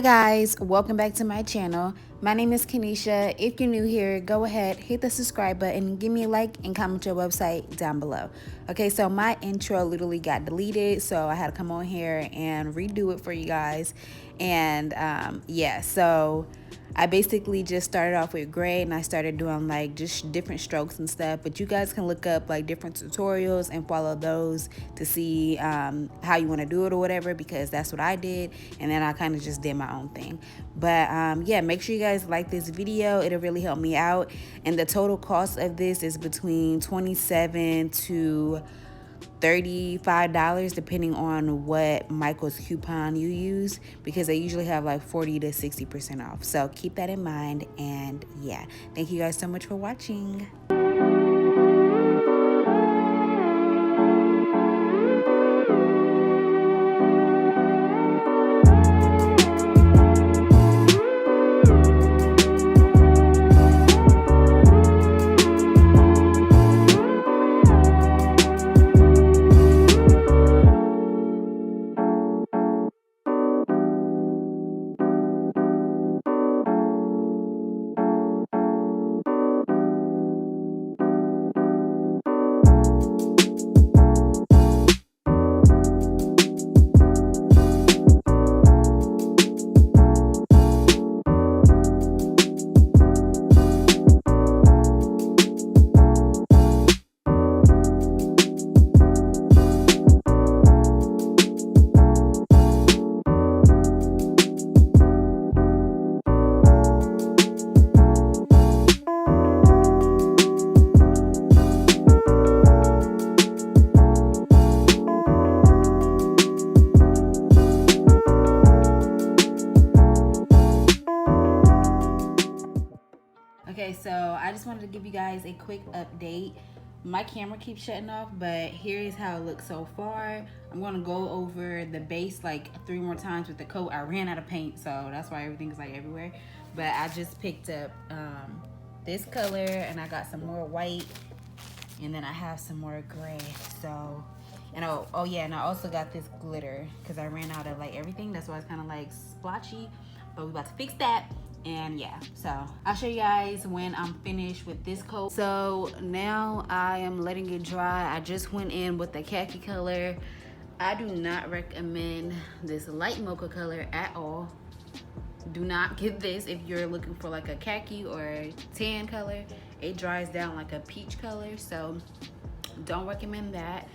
guys, welcome back to my channel. My name is Kenesha. If you're new here, go ahead, hit the subscribe button, give me a like, and comment your website down below. Okay, so my intro literally got deleted, so I had to come on here and redo it for you guys. And yeah, so I basically just started off with gray, and I started doing like just different strokes and stuff. But you guys can look up like different tutorials and follow those to see how you want to do it or whatever, because that's what I did. And then I kind of just did my own thing. But yeah, make sure you guys like this video. It'll really help me out. And the total cost of this is between $27 to $35 depending on what Michael's coupon you use, because they usually have like 40 to 60% off. So keep that in mind. And yeah, thank you guys so much for watching. Okay, so I just wanted to give you guys a quick update. My camera keeps shutting off, but here is how it looks so far. I'm going to go over the base like 3 more times with the coat. I ran out of paint, so that's why everything is like everywhere. But I just picked up this color, and I got some more white, and then I have some more gray. So, and oh yeah, and I also got this glitter because I ran out of like everything. That's why it's kind of like splotchy, but we're about to fix that. And yeah, so I'll show you guys when I'm finished with this coat. So now I am letting it dry. I just went in with the khaki color. I do not recommend this light mocha color at all. Do not get this if you're looking for like a khaki or a tan color. It dries down like a peach color, so don't recommend that.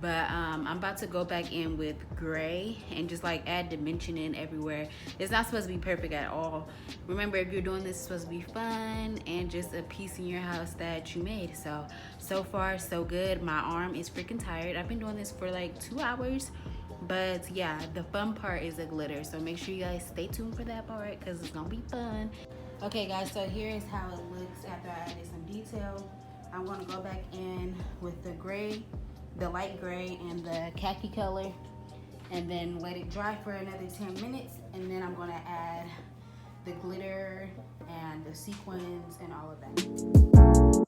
But I'm about to go back in with gray and just like add dimension in everywhere. It's not supposed to be perfect at all. Remember, if you're doing this, it's supposed to be fun and just a piece in your house that you made. So far so good. My arm is freaking tired. I've been doing this for like 2 hours. But yeah, the fun part is the glitter. So make sure you guys stay tuned for that part, because it's gonna be fun. Okay guys, so here is how it looks after I added some detail. I'm gonna go back in with the gray, the light gray, and the khaki color, and then let it dry for another 10 minutes, and then I'm gonna add the glitter and the sequins and all of that.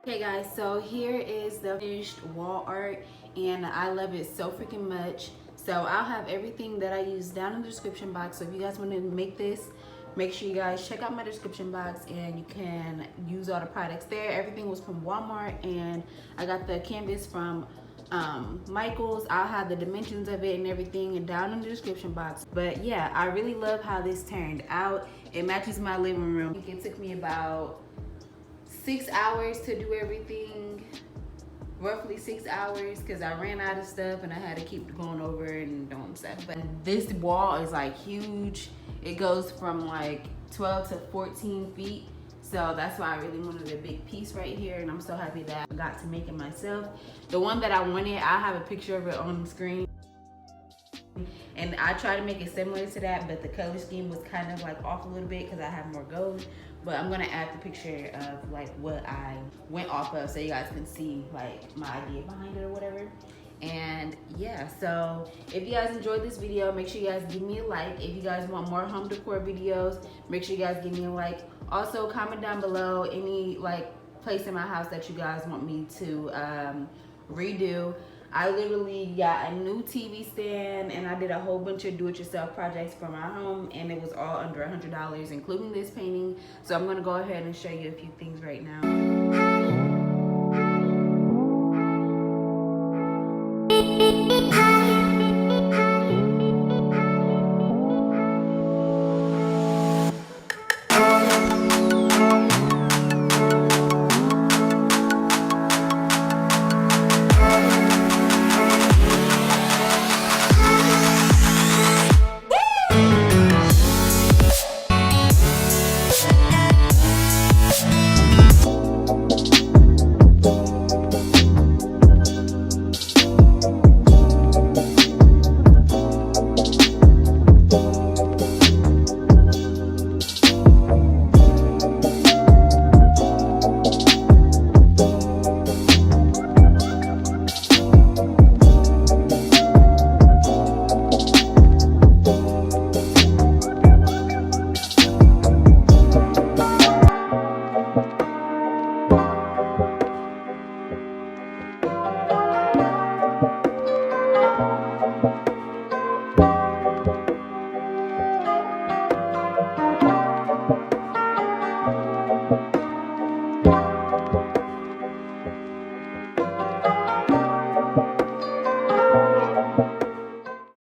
Okay guys, so here is the finished wall art and I love it so freaking much. So I'll have everything that I use down in the description box. So if you guys want to make this, make sure you guys check out my description box and you can use all the products there. Everything was from Walmart and I got the canvas from Michael's. I'll have the dimensions of it and everything down in the description box. But yeah, I really love how this turned out. It matches my living room. I think it took me about 6 hours to do everything, roughly 6 hours, because I ran out of stuff and I had to keep going over and doing stuff. But this wall is like huge. It goes from like 12 to 14 feet. So that's why I really wanted a big piece right here, and I'm so happy that I got to make it myself. The one that I wanted, I have a picture of it on the screen. And I tried to make it similar to that, but the color scheme was kind of like off a little bit because I have more gold. But I'm gonna add the picture of like what I went off of so you guys can see like my idea behind it or whatever. And yeah, so if you guys enjoyed this video, make sure you guys give me a like. If you guys want more home decor videos, make sure you guys give me a like. Also comment down below any like place in my house that you guys want me to redo. I literally got a new TV stand and I did a whole bunch of do-it-yourself projects for my home, and it was all under $100, including this painting. So I'm gonna go ahead and show you a few things right now.